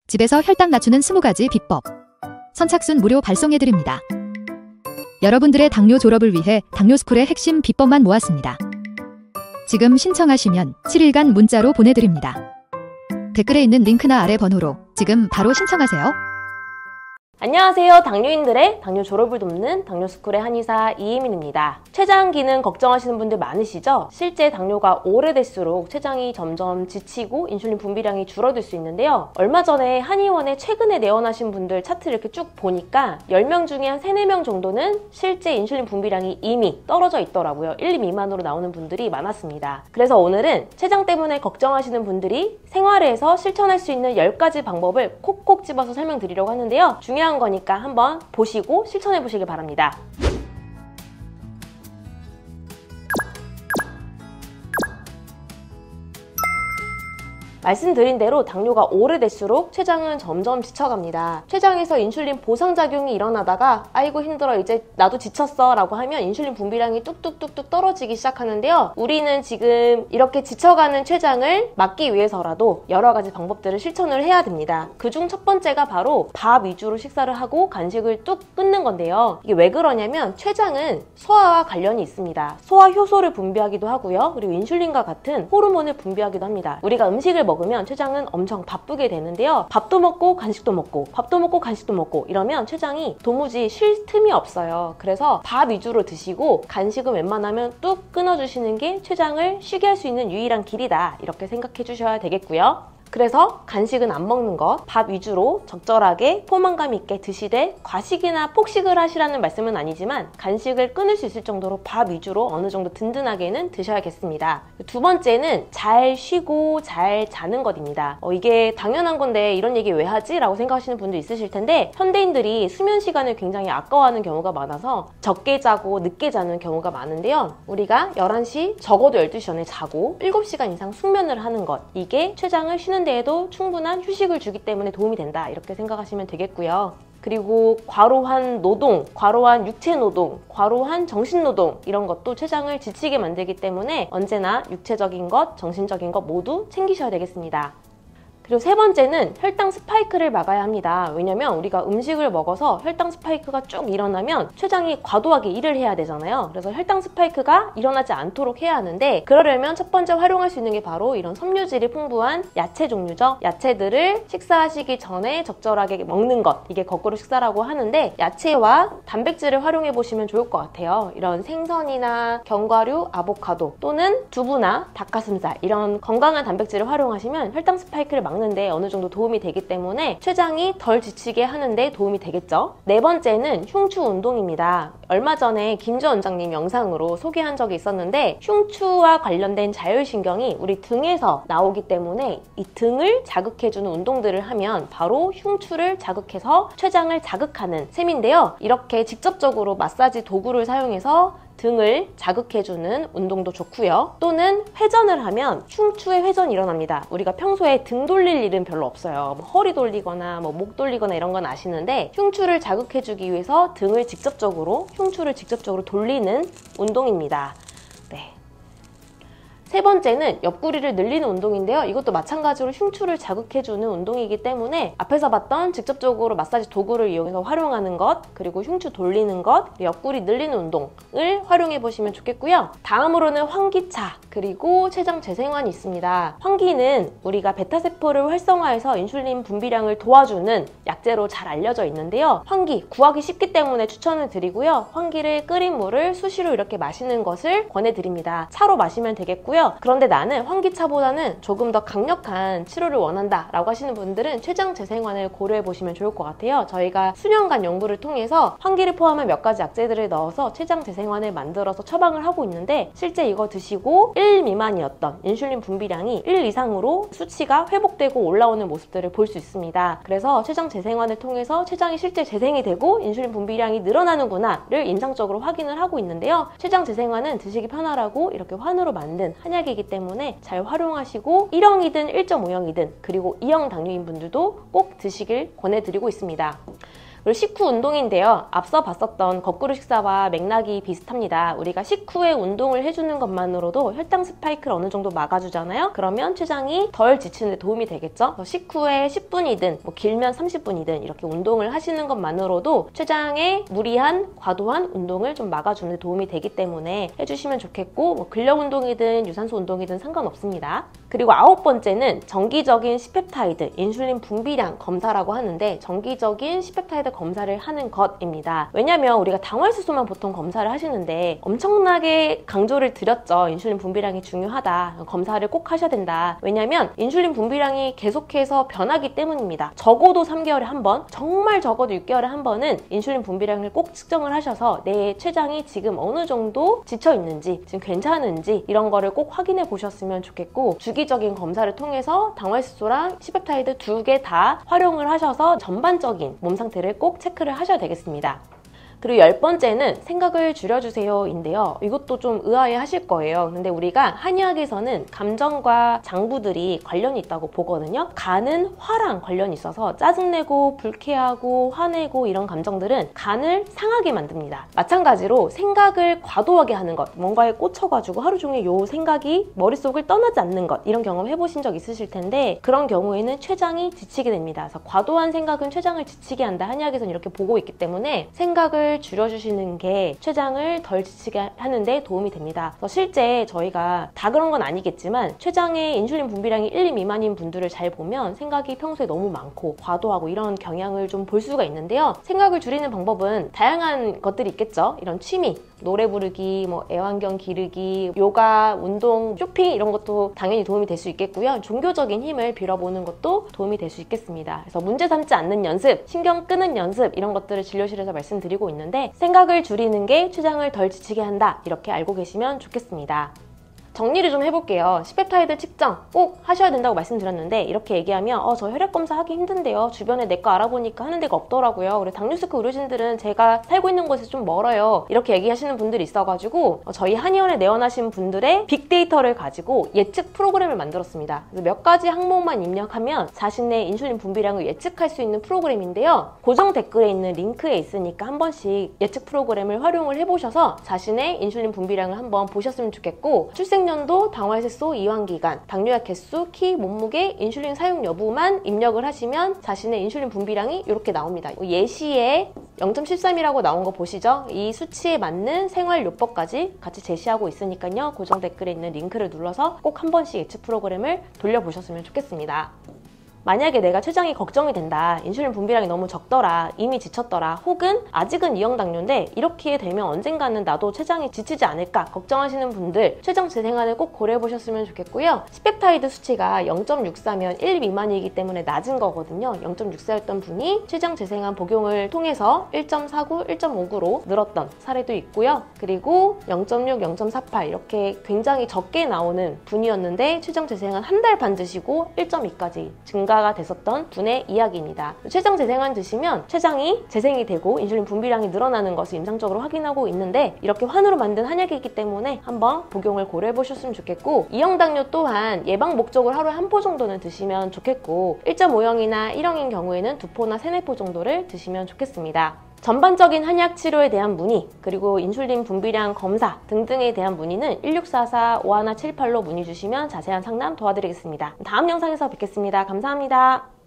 집에서 혈당 낮추는 20가지 비법. 선착순 무료 발송해드립니다. 여러분들의 당뇨 졸업을 위해 당뇨스쿨의 핵심 비법만 모았습니다. 지금 신청하시면 7일간 문자로 보내드립니다. 댓글에 있는 링크나 아래 번호로 지금 바로 신청하세요. 안녕하세요. 당뇨인들의 당뇨 졸업을 돕는 당뇨스쿨의 한의사 이혜민입니다. 췌장 기능 걱정하시는 분들 많으시죠? 실제 당뇨가 오래될수록 췌장이 점점 지치고 인슐린 분비량이 줄어들 수 있는데요. 얼마 전에 한의원에 최근에 내원하신 분들 차트를 이렇게 쭉 보니까 10명 중에 한 3, 4명 정도는 실제 인슐린 분비량이 이미 떨어져 있더라고요. 1, 2 미만으로 나오는 분들이 많았습니다. 그래서 오늘은 췌장 때문에 걱정하시는 분들이 생활에서 실천할 수 있는 10가지 방법을 콕콕 집어서 설명드리려고 하는데요. 중요한 거니까 한번 보시고 실천해 보시길 바랍니다. 말씀드린 대로 당뇨가 오래될수록 췌장은 점점 지쳐갑니다. 췌장에서 인슐린 보상작용이 일어나다가 아이고 힘들어 이제 나도 지쳤어 라고 하면 인슐린 분비량이 뚝뚝뚝뚝 떨어지기 시작하는데요. 우리는 지금 이렇게 지쳐가는 췌장을 막기 위해서라도 여러 가지 방법들을 실천을 해야 됩니다. 그중 첫 번째가 바로 밥 위주로 식사를 하고 간식을 뚝 끊는 건데요. 이게 왜 그러냐면 췌장은 소화와 관련이 있습니다. 소화 효소를 분비하기도 하고요. 그리고 인슐린과 같은 호르몬을 분비하기도 합니다. 우리가 음식을 먹으면 췌장은 엄청 바쁘게 되는데요. 밥도 먹고 간식도 먹고 밥도 먹고 간식도 먹고 이러면 췌장이 도무지 쉴 틈이 없어요. 그래서 밥 위주로 드시고 간식은 웬만하면 뚝 끊어주시는 게 췌장을 쉬게 할 수 있는 유일한 길이다. 이렇게 생각해 주셔야 되겠고요. 그래서 간식은 안 먹는 것, 밥 위주로 적절하게 포만감 있게 드시되 과식이나 폭식을 하시라는 말씀은 아니지만 간식을 끊을 수 있을 정도로 밥 위주로 어느 정도 든든하게는 드셔야겠습니다. 두 번째는 잘 쉬고 잘 자는 것입니다. 이게 당연한 건데 이런 얘기 왜 하지? 라고 생각하시는 분도 있으실 텐데 현대인들이 수면 시간을 굉장히 아까워하는 경우가 많아서 적게 자고 늦게 자는 경우가 많은데요. 우리가 11시, 적어도 12시 전에 자고 7시간 이상 숙면을 하는 것, 이게 췌장을 쉬는 데에도 충분한 휴식을 주기 때문에 도움이 된다. 이렇게 생각하시면 되겠고요. 그리고 과로한 노동, 과로한 육체 노동, 과로한 정신 노동 이런 것도 췌장을 지치게 만들기 때문에 언제나 육체적인 것, 정신적인 것 모두 챙기셔야 되겠습니다. 그리고 세 번째는 혈당 스파이크를 막아야 합니다. 왜냐면 우리가 음식을 먹어서 혈당 스파이크가 쭉 일어나면 췌장이 과도하게 일을 해야 되잖아요. 그래서 혈당 스파이크가 일어나지 않도록 해야 하는데 그러려면 첫 번째 활용할 수 있는 게 바로 이런 섬유질이 풍부한 야채 종류죠. 야채들을 식사하시기 전에 적절하게 먹는 것, 이게 거꾸로 식사라고 하는데 야채와 단백질을 활용해 보시면 좋을 것 같아요. 이런 생선이나 견과류, 아보카도 또는 두부나 닭가슴살 이런 건강한 단백질을 활용하시면 혈당 스파이크를 막는 데 어느 정도 도움이 되기 때문에 췌장이 덜 지치게 하는데 도움이 되겠죠. 네 번째는 흉추 운동입니다. 얼마 전에 김주원 원장님 영상으로 소개한 적이 있었는데 흉추와 관련된 자율신경이 우리 등에서 나오기 때문에 이 등을 자극해주는 운동들을 하면 바로 흉추를 자극해서 췌장을 자극하는 셈인데요. 이렇게 직접적으로 마사지 도구를 사용해서 등을 자극해주는 운동도 좋고요. 또는 회전을 하면 흉추의 회전이 일어납니다. 우리가 평소에 등 돌릴 일은 별로 없어요. 허리 돌리거나 목 돌리거나 이런 건 아시는데 흉추를 자극해주기 위해서 등을 직접적으로, 흉추를 직접적으로 돌리는 운동입니다. 네. 세 번째는 옆구리를 늘리는 운동인데요. 이것도 마찬가지로 흉추를 자극해주는 운동이기 때문에 앞에서 봤던 직접적으로 마사지 도구를 이용해서 활용하는 것, 그리고 흉추 돌리는 것, 옆구리 늘리는 운동을 활용해 보시면 좋겠고요. 다음으로는 환기차, 그리고 췌장 재생환이 있습니다. 환기는 우리가 베타세포를 활성화해서 인슐린 분비량을 도와주는 약재로 잘 알려져 있는데요. 환기, 구하기 쉽기 때문에 추천을 드리고요. 환기를 끓인 물을 수시로 이렇게 마시는 것을 권해드립니다. 차로 마시면 되겠고요. 그런데 나는 환기차보다는 조금 더 강력한 치료를 원한다 라고 하시는 분들은 췌장 재생환을 고려해 보시면 좋을 것 같아요. 저희가 수년간 연구를 통해서 환기를 포함한 몇 가지 약재들을 넣어서 췌장 재생환을 만들어서 처방을 하고 있는데 실제 이거 드시고 1 미만이었던 인슐린 분비량이 1 이상으로 수치가 회복되고 올라오는 모습들을 볼 수 있습니다. 그래서 췌장 재생환을 통해서 췌장이 실제 재생이 되고 인슐린 분비량이 늘어나는구나를 임상적으로 확인을 하고 있는데요. 췌장 재생환은 드시기 편하라고 이렇게 환으로 만든 한약이기 때문에 잘 활용하시고 1형이든 1.5형이든 그리고 2형 당뇨인 분들도 꼭 드시길 권해드리고 있습니다. 그리고 식후 운동인데요. 앞서 봤었던 거꾸로 식사와 맥락이 비슷합니다. 우리가 식후에 운동을 해주는 것만으로도 혈당 스파이크를 어느 정도 막아주잖아요. 그러면 췌장이 덜 지치는 데 도움이 되겠죠. 식후에 10분이든 뭐 길면 30분이든 이렇게 운동을 하시는 것만으로도 췌장의 무리한 과도한 운동을 좀 막아주는 데 도움이 되기 때문에 해주시면 좋겠고, 뭐 근력 운동이든 유산소 운동이든 상관없습니다. 그리고 9번째는 정기적인 시펩타이드, 인슐린 분비량 검사라고 하는데, 정기적인 시펩타이드 검사를 하는 것입니다. 왜냐면 우리가 당화혈색소만 보통 검사를 하시는데 엄청나게 강조를 드렸죠. 인슐린 분비량이 중요하다. 검사를 꼭 하셔야 된다. 왜냐면 인슐린 분비량이 계속해서 변하기 때문입니다. 적어도 3개월에 한 번, 정말 적어도 6개월에 한 번은 인슐린 분비량을 꼭 측정을 하셔서 내 췌장이 지금 어느 정도 지쳐 있는지, 지금 괜찮은지 이런 거를 꼭 확인해 보셨으면 좋겠고, 주기적인 검사를 통해서 당화혈색소랑 시펩타이드 2개 다 활용을 하셔서 전반적인 몸 상태를 꼭 체크를 하셔야 되겠습니다. 그리고 10번째는 생각을 줄여주세요 인데요. 이것도 좀 의아해 하실 거예요. 근데 우리가 한의학에서는 감정과 장부들이 관련이 있다고 보거든요. 간은 화랑 관련이 있어서 짜증내고 불쾌하고 화내고 이런 감정들은 간을 상하게 만듭니다. 마찬가지로 생각을 과도하게 하는 것, 뭔가에 꽂혀가지고 하루 종일 요 생각이 머릿속을 떠나지 않는 것, 이런 경험 해보신 적 있으실 텐데, 그런 경우에는 췌장이 지치게 됩니다. 그래서 과도한 생각은 췌장을 지치게 한다. 한의학에서는 이렇게 보고 있기 때문에 생각을 줄여주시는 게 췌장을 덜 지치게 하는데 도움이 됩니다. 그래서 실제 저희가 다 그런 건 아니겠지만 췌장의 인슐린 분비량이 1, 2 미만인 분들을 잘 보면 생각이 평소에 너무 많고 과도하고 이런 경향을 좀 볼 수가 있는데요. 생각을 줄이는 방법은 다양한 것들이 있겠죠. 이런 취미, 노래 부르기, 뭐 애완견 기르기, 요가, 운동, 쇼핑 이런 것도 당연히 도움이 될 수 있겠고요. 종교적인 힘을 빌어보는 것도 도움이 될 수 있겠습니다. 그래서 문제 삼지 않는 연습, 신경 끄는 연습 이런 것들을 진료실에서 말씀드리고 있는데, 생각을 줄이는 게 췌장을 덜 지치게 한다, 이렇게 알고 계시면 좋겠습니다. 정리를 좀 해볼게요. 시펩타이드 측정 꼭 하셔야 된다고 말씀드렸는데, 이렇게 얘기하면 저 혈액검사 하기 힘든데요. 주변에 내 거 알아보니까 하는 데가 없더라고요. 그리고 당뇨스크 의료진들은 제가 살고 있는 곳에서 좀 멀어요. 이렇게 얘기하시는 분들이 있어가지고 저희 한의원에 내원하신 분들의 빅데이터를 가지고 예측 프로그램을 만들었습니다. 그래서 몇 가지 항목만 입력하면 자신의 인슐린 분비량을 예측할 수 있는 프로그램인데요. 고정 댓글에 있는 링크에 있으니까 한 번씩 예측 프로그램을 활용을 해보셔서 자신의 인슐린 분비량을 한번 보셨으면 좋겠고, 출생년도, 당화혈색소, 이완기간, 당뇨약 개수, 키, 몸무게, 인슐린 사용 여부만 입력을 하시면 자신의 인슐린 분비량이 이렇게 나옵니다. 예시에 0.13이라고 나온 거 보시죠? 이 수치에 맞는 생활요법까지 같이 제시하고 있으니까요. 고정 댓글에 있는 링크를 눌러서 꼭 한 번씩 예측 프로그램을 돌려보셨으면 좋겠습니다. 만약에 내가 췌장이 걱정이 된다, 인슐린 분비량이 너무 적더라, 이미 지쳤더라, 혹은 아직은 2형 당뇨인데 이렇게 되면 언젠가는 나도 췌장이 지치지 않을까 걱정하시는 분들, 췌장 재생안을 꼭 고려해 보셨으면 좋겠고요. 시펩타이드 수치가 0.64면 1 미만이기 때문에 낮은 거거든요. 0.64였던 분이 췌장 재생안 복용을 통해서 1.49, 1.59로 늘었던 사례도 있고요. 그리고 0.6, 0.48 이렇게 굉장히 적게 나오는 분이었는데 췌장 재생안 한 달 반 드시고 1.2까지 증가가 됐었던 분의 이야기입니다. 췌장 재생안 드시면 췌장이 재생이 되고 인슐린 분비량이 늘어나는 것을 임상적으로 확인하고 있는데, 이렇게 환으로 만든 한약이기 때문에 한번 복용을 고려해 보셨으면 좋겠고, 2형 당뇨 또한 예방 목적으로 하루에 한 포 정도는 드시면 좋겠고, 1.5형이나 1형인 경우에는 2포나 3, 4포 정도를 드시면 좋겠습니다. 전반적인 한약 치료에 대한 문의, 그리고 인슐린 분비량 검사 등등에 대한 문의는 1644-5178로 문의 주시면 자세한 상담 도와드리겠습니다. 다음 영상에서 뵙겠습니다. 감사합니다.